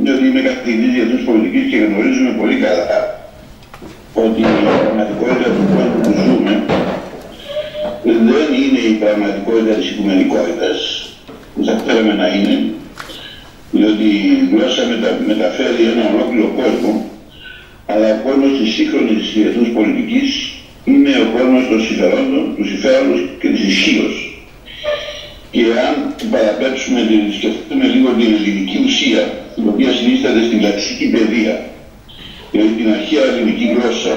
Διότι είμαι καθηγητής διεθνούς πολιτικής και γνωρίζουμε πολύ καλά ότι η πραγματικότητα του κόσμου που ζούμε δεν είναι η πραγματικότητα της οικουμενικότητας που θα θέλαμε να είναι, διότι η γλώσσα μεταφέρει ένα ολόκληρο κόσμο, αλλά ο κόσμος της σύγχρονης διεθνούς πολιτικής είναι ο κόσμος των συμφερόντων, του συμφέροντος και της ισχύως. Και αν παραπέψουμε και σκεφτούμε λίγο την ελληνική ουσία, την οποία συνίσταται στην κλασική παιδεία, δηλαδή την αρχαία ελληνική γλώσσα,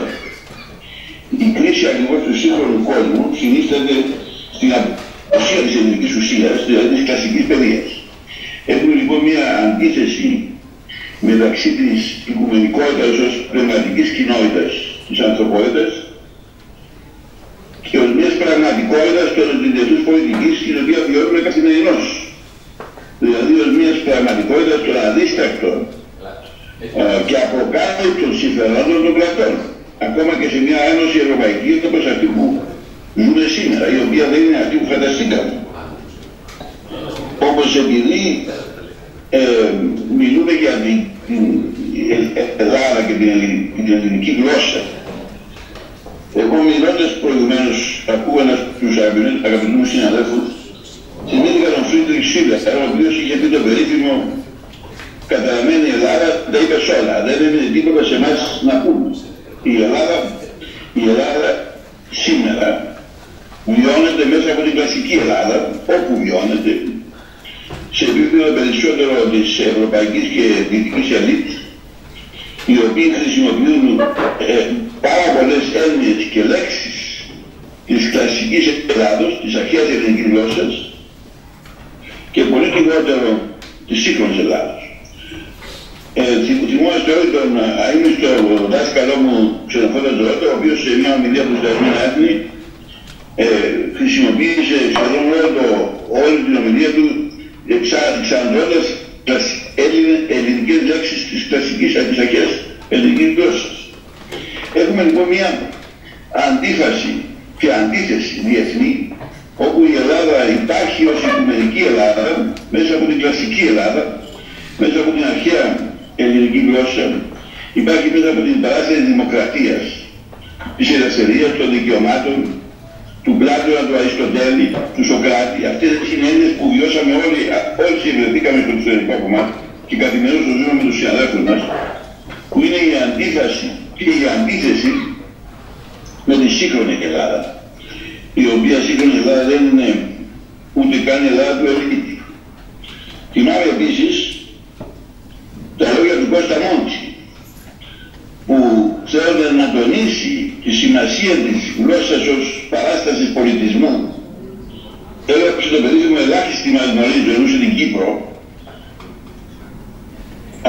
η κρίση ακριβώς του σύγχρονου κόσμου συνίσταται στην ουσία της ελληνικής ουσίας, δηλαδή της κλασικής παιδείας. Έχουμε λοιπόν μια αντίθεση μεταξύ της οικουμενικότητας ως πνευματικής κοινότητας της ανθρωπότητας και ως μιας πραγματικότητας των διεθνούς πολιτικής, την οποία βιώνουμε καθημερινώς. Δηλαδή ως μιας πραγματικότητας των αδίστακτων και αποκάλυπτων συμφερόντων των κρατών. Ακόμα και σε μια ένωση ευρωπαϊκή όπως αυτή που ζούμε σήμερα, η οποία δεν είναι αυτή που φανταστήκαμε. Όπως επειδή μιλούμε για την Ελλάδα και την ελληνική γλώσσα. Εγώ μιλώντας προηγουμένως, ακούγοντας τους αγαπητούς μου συναδέλφους, θυμήθηκα τον Φρίντριχ Σίλερ, ο οποίος είχε πει το περίφημο «Καταραμένη Ελλάδα τα είπε όλα, δεν έμεινε τίποτα σε εμάς να πούμε». Η Ελλάδα σήμερα βιώνεται μέσα από την κλασική Ελλάδα, όπου βιώνεται, σε επίπεδο περισσότερο της ευρωπαϊκής και δυτικής ελίτ, οι οποίοι χρησιμοποιούν πάρα πολλές έννοιες και λέξεις της κλασικής Ελλάδος, της αρχαίας ελληνικής γλώσσας και πολύ λιγότερο της σύγχρονης Ελλάδος. Θυμόμαστε όλοι τον αείμνηστο δάσκαλό μου Ξενοφόντα Ζωρότα, ο οποίος σε μια ομιλία που στα Ηνωμένα Έθνη χρησιμοποίησε σχεδόν όλη την ομιλία του εξαντλώντας ελληνικές λέξεις της κλασικής αρχαίας ελληνικής γλώσσας. Έχουμε λοιπόν μια αντίφαση και αντίθεση διεθνή, όπου η Ελλάδα υπάρχει ως οικουμενική Ελλάδα μέσα από την κλασική Ελλάδα, μέσα από την αρχαία ελληνική γλώσσα, υπάρχει μέσα από την παράσταση της δημοκρατίας, της ελευθερίας, των δικαιωμάτων, του Πλάτωνα, του Αριστοτέλη, του Σοκράτη. Αυτές είναι έννοιες που βιώσαμε όλοι βρεθήκαμε στο εξωτερικό κομμάτι και καθημερινώς το ζούμε με τους συναδέλφους μας, που είναι η αντίφαση και η αντίθεση με τη σύγχρονη Ελλάδα, η οποία σύγχρονη Ελλάδα δεν είναι ούτε καν η Ελλάδα του Ελίτη. Θυμάμαι επίσης τα λόγια του Κώστα Μόντσι, που θέλετε να τονίσει τη σημασία της γλώσσας ως παράστασης πολιτισμού. Έγραψε το περίφημο «Ελάχιστοι μας γνωρίζουν», εννοούσε την Κύπρο,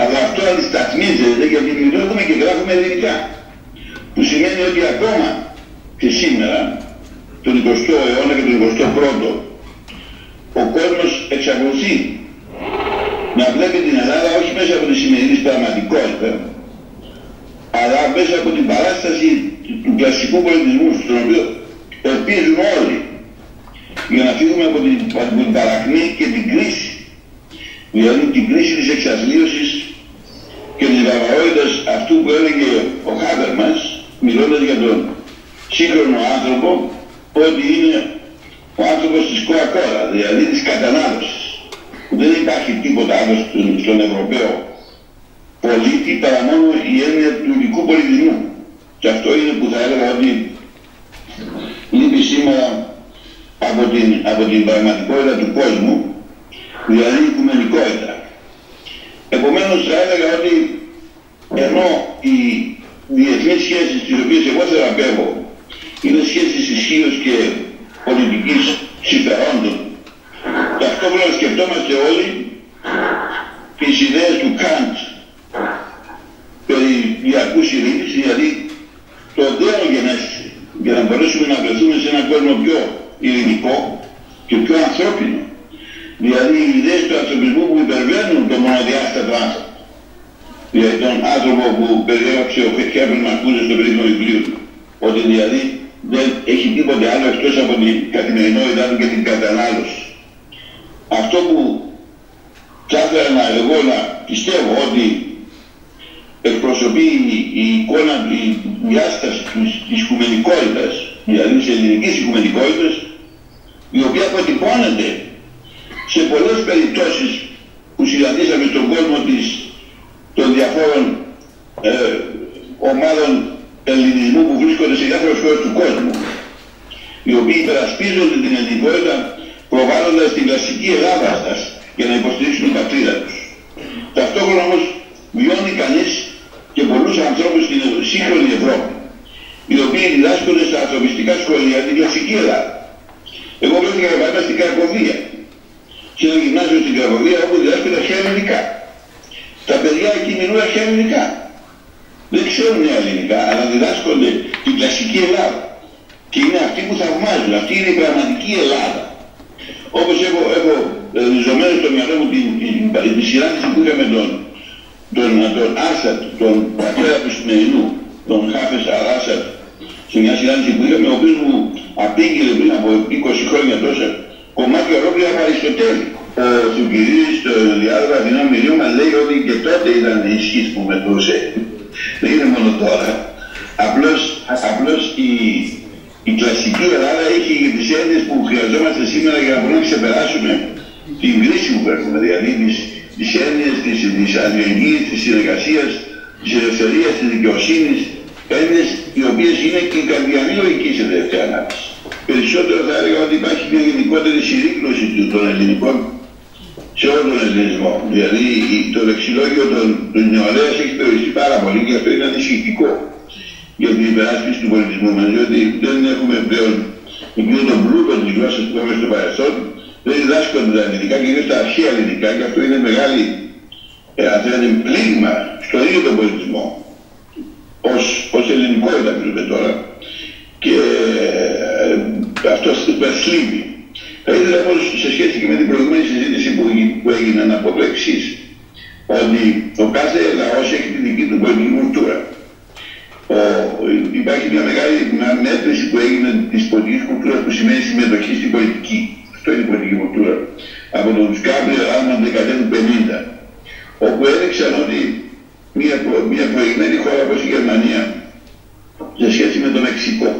αλλά αυτό αντισταθμίζεται γιατί μιλούμε και γράφουμε ελληνικά, που σημαίνει ότι ακόμα και σήμερα, τον 20ο αιώνα και τον 21ο, ο κόσμος εξακολουθεί να βλέπει την Ελλάδα όχι μέσα από τη σημερινή πραγματικότητα, αλλά μέσα από την παράσταση του κλασικού πολιτισμού, στον οποίο ελπίζουν όλοι, για να φύγουμε από την παρακμή και την κρίση, δηλαδή την κρίση της εξαθλίωσης και της βαρβαρότητας αυτού που έλεγε ο Χάμπερμας, μιλώντας για τον σύγχρονο άνθρωπο, ότι είναι ο άνθρωπος της Coca-Cola, δηλαδή της κατανάλωσης. Δεν υπάρχει τίποτα άλλο στον Ευρωπαίο πολίτη παρά μόνο η έννοια του υλικού πολιτισμού. Και αυτό είναι που θα έλεγα ότι λείπει σήμερα από την πραγματικότητα του κόσμου, δηλαδή η οικουμενικότητα. Επομένως θα έλεγα ότι ενώ οι διεθνείς σχέσεις τις οποίες εγώ θεραπεύω είναι σχέσεις ισχύως και πολιτικής συμφερόντων, ταυτόχρονα σκεφτόμαστε όλοι τις ιδέες του Καντ περί διαρκούς ειρήνης, δηλαδή το δέο γενέστη, για να μπορέσουμε να βρεθούμε σε έναν κόσμο πιο ειρηνικό και πιο ανθρώπινο. Δηλαδή οι ιδέες του ανθρωπισμού που υπερβαίνουν το μονοδιάστατο άνθρωπο. Δηλαδή τον άνθρωπο που περιέγραψε ο Χέρμαν Μαρκούζε στο περίφημο βιβλίο του. Ότι δηλαδή δεν έχει τίποτε άλλο εκτός από την καθημερινότητά του και την κατανάλωση. Αυτό που θα ήθελα εγώ να πιστεύω ότι εκπροσωπεί η εικόνα, η διάσταση της οικουμενικότητας, δηλαδή της ελληνικής οικουμενικότητας, η οποία αποτυπώνεται σε πολλές περιπτώσεις που συναντήσαμε στον κόσμο των διαφόρων ομάδων ελληνισμού που βρίσκονται σε διάφορες χώρες του κόσμου, οι οποίοι υπερασπίζονται την ελληνικότητα προβάλλοντας την κλασική Ελλάδα σας για να υποστηρίξουν την πατρίδα τους. Ταυτόχρονα όμως βιώνει κανείς και πολλούς ανθρώπους στην σύγχρονη Ευρώπη, οι οποίοι διδάσκονται στα ανθρωπιστικά σχολεία την κλασική Ελλάδα. Εγώ βρέθηκα για παράδειγμα στην Κρακοβία, σε ένα γυμνάσιο στην Κρακοβία όπου διδάσκονται αρχαία ελληνικά. Τα παιδιά εκεί μιλούν αρχαία ελληνικά. Δεν ξέρουν νέα ελληνικά, αλλά διδάσκονται την κλασική Ελλάδα. Και είναι αυτοί που θαυμάζουν, αυτή είναι η πραγματική Ελλάδα. Όπως έχω ριζωμένο στο μυαλό μου τη συνάντηση που είχαμε τον Άσαντ, τον πατέρα του σημερινού, τον Χάφες Αλ-Άσαντ, σε μια συνάντηση που είχαμε, ο οποίος μου απήγγειλε πριν από 20 χρόνια τόσα κομμάτια ολόκληρα από Αριστοτέλη. Ο Θουκυδίδης στο διάλογο Αθηνών Μιλίων μας λέει ότι και τότε ήταν ισχύς που μετρούσε. Δεν είναι μόνο τώρα. Απλώς η κλασική Ελλάδα έχει τις έννοιες που χρειαζόμαστε σήμερα για να μπορούμε να ξεπεράσουμε την κρίση που έχουμε, δηλαδή τις έννοιες της αλληλεγγύης, της συνεργασίας, της ελευθερίας, της δικαιοσύνης, έννοιες οι οποίες είναι και η καρδιανή λογική σε τελευταία ανάπτυξη. Περισσότερο θα έλεγα ότι υπάρχει μια γενικότερη συρρήκνωση των ελληνικών σε όλο τον ελληνισμό. Δηλαδή το λεξιλόγιο των νεολαίας έχει περιοριστεί πάρα πολύ και αυτό είναι ανησυχητικό για την υπεράσπιση του πολιτισμού μας, διότι δεν έχουμε πλέον εκείνο τον πλούτο της γλώσσας που έχουμε στο παρελθόν, δεν διδάσκονται τα ελληνικά και είναι τα αρχαία ελληνικά και αυτό είναι μεγάλη πλήγμα στο ίδιο τον πολιτισμό. Ως ελληνικότητα μιλούμε τώρα και αυτό μας θλίβει. Θα ήθελα όμως σε σχέση και με την προηγούμενη συζήτηση που έγινε να πω το εξής, ότι ο κάθε λαός έχει τη δική του πολιτική κουλτούρα. Υπάρχει μια μεγάλη μέτρηση που έγινε της πολιτικής κουλτούρας που σημαίνει συμμετοχή στην πολιτική. Αυτό είναι η πολιτική κουλτούρα. Από τον Σκάμπρι Άλμαν δεκαετία του 50, όπου έδειξαν ότι μια προηγμένη χώρα όπως η Γερμανία σε σχέση με το Μεξικό.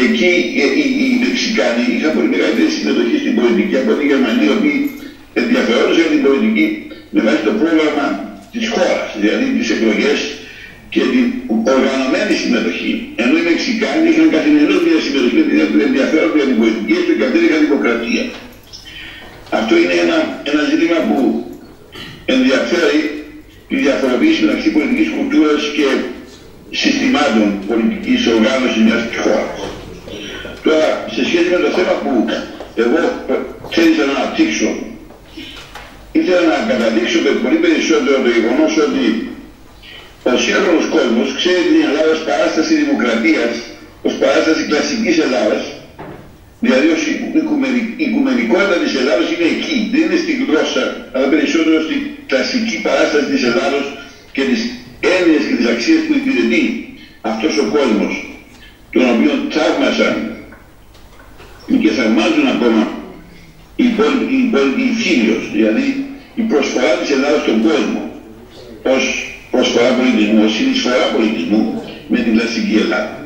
Εκεί οι Μεξικάνοι είχαν πολύ μεγαλύτερη συμμετοχή στην πολιτική από τη Γερμανία, οι οποίοι ενδιαφερόντουσαν για την πολιτική με βάση το πρόγραμμα της χώρας, δηλαδή τις εκλογές και την οργανωμένη συμμετοχή. Ενώ οι Μεξικάνοι είχαν καθημερινώς μια συμμετοχή με την ενδιαφέρον για την πολιτική, έστω και αν δεν είχαν δημοκρατία. Αυτό είναι ένα ζήτημα που ενδιαφέρει τη διαφοροποίηση μεταξύ πολιτικής κουλτούρας και συστημάτων πολιτικής οργάνωσης μιας χώρας. Τώρα, σε σχέση με το θέμα που εγώ θέλησα να αναπτύξω, ήθελα να καταδείξω πολύ περισσότερο το γεγονός ότι ο σύγχρονος κόσμος ξέρει την Ελλάδα ως παράσταση δημοκρατίας, ως παράσταση κλασικής Ελλάδας, δηλαδή ως η οικουμενικότητα της Ελλάδας είναι εκεί, δεν είναι στη γλώσσα, αλλά περισσότερο στην κλασική παράσταση της Ελλάδος και τις έννοιες και τις αξίες που υπηρετεί αυτός ο κόσμος, τον οποίο θαύμασαν και θαυμάζουν ακόμα οι Φίλιος, δηλαδή η προσφορά της Ελλάδας στον κόσμο, ως προσφορά πολιτισμού, ως συνεισφορά πολιτισμού με την κλασική Ελλάδα.